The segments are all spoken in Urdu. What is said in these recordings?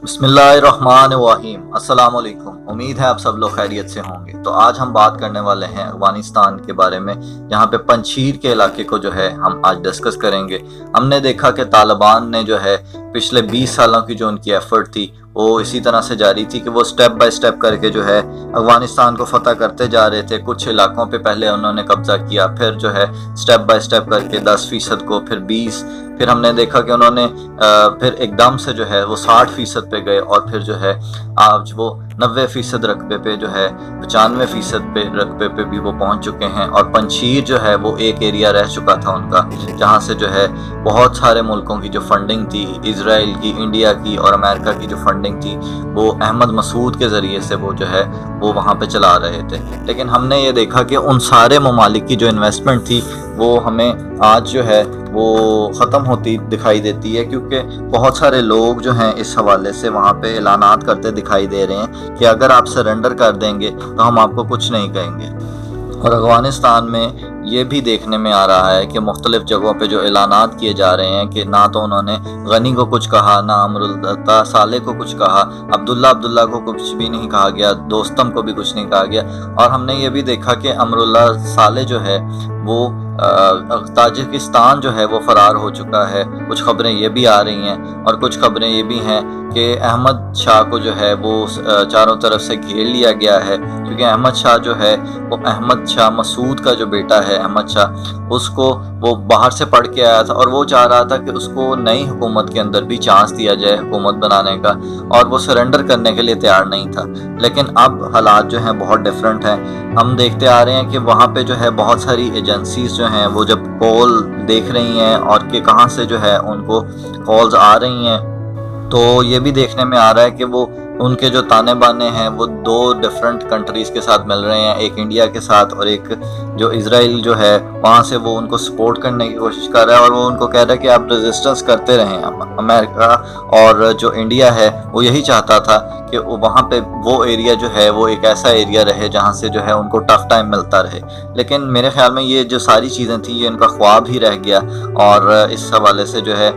بسم اللہ الرحمن الرحیم، السلام علیکم۔ امید ہے آپ سب لوگ خیریت سے ہوں گے۔ تو آج ہم بات کرنے والے ہیں افغانستان کے بارے میں، جہاں پہ پنجشیر کے علاقے کو جو ہے ہم آج ڈسکس کریں گے۔ ہم نے دیکھا کہ طالبان نے جو ہے پچھلے 20 سالوں کی جو ان کی ایفرٹ تھی وہ اسی طرح سے جاری تھی کہ وہ سٹیپ بائی سٹیپ کر کے جو ہے افغانستان کو فتح کرتے جا رہے تھے۔ کچھ علاقوں پہ پہلے انہوں نے قبضہ کیا، پھر جو ہے سٹیپ بائی سٹیپ کر کے 10% کو، پھر 20، پھر ہم نے دیکھا کہ انہوں نے پھر ایک دم سے جو ہے وہ 60% پہ گئے، اور پھر جو ہے آج وہ 90% رقبے پہ جو ہے 95% پہ رقبے پہ بھی وہ پہنچ چکے ہیں۔ اور پنجشیر جو ہے وہ ایک ایریا رہ چکا تھا ان کا، جہاں سے جو ہے بہت سارے ملکوں کی جو فنڈنگ تھی، اسرائیل کی، انڈیا کی اور امریکہ کی جو فنڈنگ تھی، وہ احمد مسعود کے ذریعے سے وہ جو ہے وہ وہاں پہ چلا رہے تھے۔ لیکن ہم نے یہ دیکھا کہ ان سارے ممالک کی جو انویسٹمنٹ تھی وہ ہمیں آج جو ہے وہ ختم ہوتی دکھائی دیتی ہے، کیونکہ بہت سارے لوگ جو ہیں اس حوالے سے وہاں پہ اعلانات کرتے دکھائی دے رہے ہیں کہ اگر آپ سرنڈر کر دیں گے تو ہم آپ کو کچھ نہیں کہیں گے۔ اور افغانستان میں یہ بھی دیکھنے میں آ رہا ہے کہ مختلف جگہوں پہ جو اعلانات کیے جا رہے ہیں کہ نہ تو انہوں نے غنی کو کچھ کہا، نہ امراللہ صالح کو کچھ کہا، عبداللہ کو کچھ بھی نہیں کہا گیا، دوستم کو بھی کچھ نہیں کہا گیا۔ اور ہم نے یہ بھی دیکھا کہ امراللہ صالح جو ہے وہ تاجکستان جو ہے وہ فرار ہو چکا ہے۔ کچھ خبریں یہ بھی آ رہی ہیں، اور کچھ خبریں یہ بھی ہیں کہ احمد شاہ کو جو ہے وہ چاروں طرف سے گھیر لیا گیا ہے، کیونکہ احمد شاہ جو ہے وہ احمد شاہ مسعود کا جو بیٹا ہے احمد شاہ، اس کو وہ باہر سے پڑھ کے آیا تھا، اور وہ چاہ رہا تھا کہ اس کو نئی حکومت کے اندر بھی چانس دیا جائے حکومت بنانے کا، اور وہ سرنڈر کرنے کے لیے تیار نہیں تھا۔ لیکن اب حالات جو ہیں بہت ڈیفرنٹ ہیں۔ ہم دیکھتے آ رہے ہیں کہ وہاں پہ جو ہے بہت ساری ایجنسیز جو ہیں وہ جب کال دیکھ رہی ہیں اور کہ کہاں سے جو ہے ان کو کالز آ رہی ہیں، تو یہ بھی دیکھنے میں آ رہا ہے کہ وہ ان کے جو تانے بانے ہیں وہ دو ڈیفرنٹ کنٹریز کے ساتھ مل رہے ہیں، ایک انڈیا کے ساتھ اور ایک جو اسرائیل جو ہے وہاں سے وہ ان کو سپورٹ کرنے کی کوشش کر رہا ہے، اور وہ ان کو کہہ رہا ہے کہ آپ ریزسٹنس کرتے رہیں۔ امریکہ اور جو انڈیا ہے وہ یہی چاہتا تھا کہ وہاں پہ وہ ایریا جو ہے وہ ایک ایسا ایریا رہے جہاں سے جو ہے ان کو ٹف ٹائم ملتا رہے۔ لیکن میرے خیال میں یہ جو ساری چیزیں تھیں یہ ان کا خواب ہی رہ گیا، اور اس حوالے سے جو ہے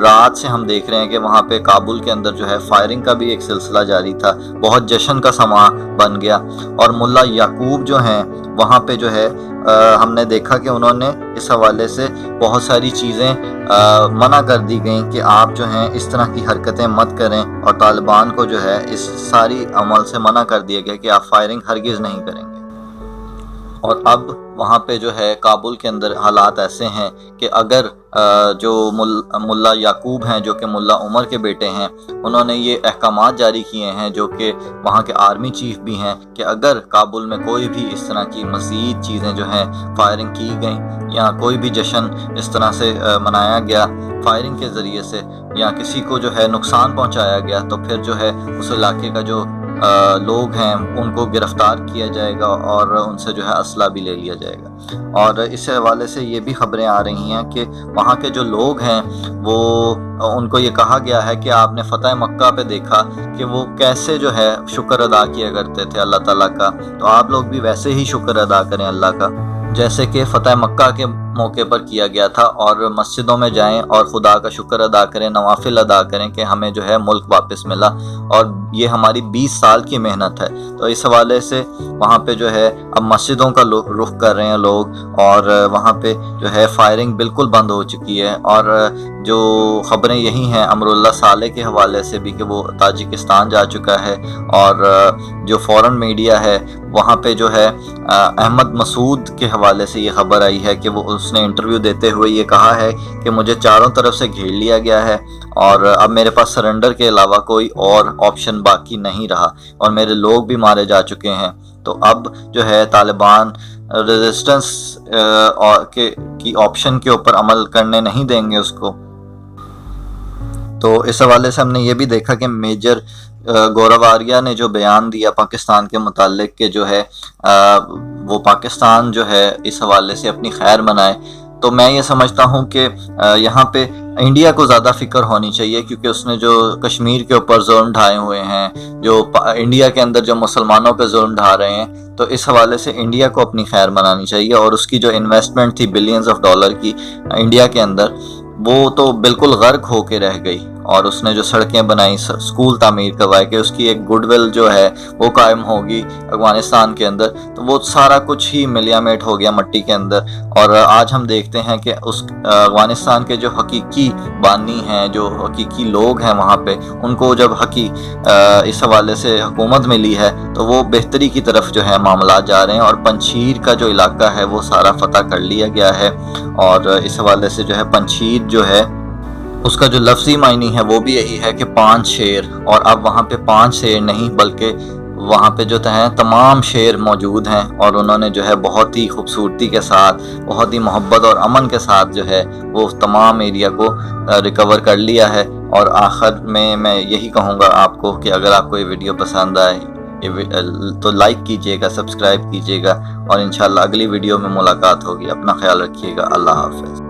رات سے ہم دیکھ رہے ہیں کہ وہاں پہ کابل کے اندر جو ہے فائرنگ کا بھی ایک سلسلہ جاری تھا، بہت جشن کا سماں بن گیا۔ اور ملا یعقوب جو ہیں وہاں پہ جو ہے ہم نے دیکھا کہ انہوں نے اس حوالے سے بہت ساری چیزیں منع کر دی گئیں کہ آپ جو ہیں اس طرح کی حرکتیں مت کریں، اور طالبان کو جو ہے اس ساری عمل سے منع کر دیا گیا کہ آپ فائرنگ ہرگز نہیں کریں گے۔ اور اب وہاں پہ جو ہے کابل کے اندر حالات ایسے ہیں کہ اگر جو ملا یعقوب ہیں جو کہ ملا عمر کے بیٹے ہیں، انہوں نے یہ احکامات جاری کیے ہیں جو کہ وہاں کے آرمی چیف بھی ہیں کہ اگر کابل میں کوئی بھی اس طرح کی مزید چیزیں جو ہیں فائرنگ کی گئیں یا کوئی بھی جشن اس طرح سے منایا گیا فائرنگ کے ذریعے سے، یا کسی کو جو ہے نقصان پہنچایا گیا، تو پھر جو ہے اس علاقے کا جو لوگ ہیں ان کو گرفتار کیا جائے گا اور ان سے جو ہے اسلحہ بھی لے لیا جائے گا۔ اور اس حوالے سے یہ بھی خبریں آ رہی ہیں کہ وہاں کے جو لوگ ہیں وہ ان کو یہ کہا گیا ہے کہ آپ نے فتح مکہ پہ دیکھا کہ وہ کیسے جو ہے شکر ادا کیا کرتے تھے اللہ تعالیٰ کا، تو آپ لوگ بھی ویسے ہی شکر ادا کریں اللہ کا جیسے کہ فتح مکہ کے موقع پر کیا گیا تھا، اور مسجدوں میں جائیں اور خدا کا شکر ادا کریں، نوافل ادا کریں کہ ہمیں جو ہے ملک واپس ملا، اور یہ ہماری 20 سال کی محنت ہے۔ تو اس حوالے سے وہاں پہ جو ہے اب مسجدوں کا رخ کر رہے ہیں لوگ، اور وہاں پہ جو ہے فائرنگ بالکل بند ہو چکی ہے۔ اور جو خبریں یہی ہیں امراللہ صالح کے حوالے سے بھی کہ وہ تاجکستان جا چکا ہے، اور جو فورن میڈیا ہے وہاں پہ جو ہے احمد مسعود کے حوالے سے یہ خبر آئی ہے کہ وہ اس نے انٹرویو دیتے ہوئے یہ کہا ہے کہ مجھے چاروں طرف سے گھیر لیا گیا ہے، اور اب میرے پاس سرنڈر کے علاوہ کوئی اور آپشن باقی نہیں رہا، اور میرے لوگ بھی مارے جا چکے ہیں۔ تو اب جو ہے طالبان ریزسٹنس کی آپشن کے اوپر عمل کرنے نہیں دیں گے اس کو۔ تو اس حوالے سے ہم نے یہ بھی دیکھا کہ میجر گورواریہ نے جو بیان دیا پاکستان کے متعلق کہ جو ہے وہ پاکستان جو ہے اس حوالے سے اپنی خیر منائے، تو میں یہ سمجھتا ہوں کہ یہاں پہ انڈیا کو زیادہ فکر ہونی چاہیے، کیونکہ اس نے جو کشمیر کے اوپر ظلم ڈھائے ہوئے ہیں، جو انڈیا کے اندر جو مسلمانوں پہ ظلم ڈھا رہے ہیں، تو اس حوالے سے انڈیا کو اپنی خیر منانی چاہیے۔ اور اس کی جو انویسٹمنٹ تھی بلینز آف ڈالر کی انڈیا کے اندر، وہ تو بالکل غرق ہو کے رہ گئی۔ اور اس نے جو سڑکیں بنائی, اسکول تعمیر کروائے کہ اس کی ایک گڈ ول جو ہے وہ قائم ہوگی افغانستان کے اندر, تو وہ سارا کچھ ہی ملیا میٹ ہو گیا مٹی کے اندر. اور آج ہم دیکھتے ہیں کہ اس افغانستان کے جو حقیقی بانی ہیں, جو حقیقی لوگ ہیں وہاں پہ, ان کو جب اس حوالے سے حکومت ملی ہے تو وہ بہتری کی طرف جو ہے معاملات جا رہے ہیں, اور پنچیر کا جو علاقہ ہے وہ سارا فتح کر لیا گیا ہے. اور اس حوالے سے جو ہے پنچیر جو ہے اس کا جو لفظی معنی ہے وہ بھی یہی ہے کہ 5 شیر, اور اب وہاں پہ 5 شیر نہیں بلکہ وہاں پہ جو ہیں تمام شیر موجود ہیں, اور انہوں نے جو ہے بہت ہی خوبصورتی کے ساتھ, بہت ہی محبت اور امن کے ساتھ جو ہے وہ تمام ایریا کو ریکور کر لیا ہے. اور آخر میں یہی کہوں گا آپ کو کہ اگر آپ کو یہ ویڈیو پسند آئے تو لائک کیجئے گا, سبسکرائب کیجئے گا, اور انشاءاللہ اگلی ویڈیو میں ملاقات ہوگی. اپنا خیال رکھیے گا. اللہ حافظ.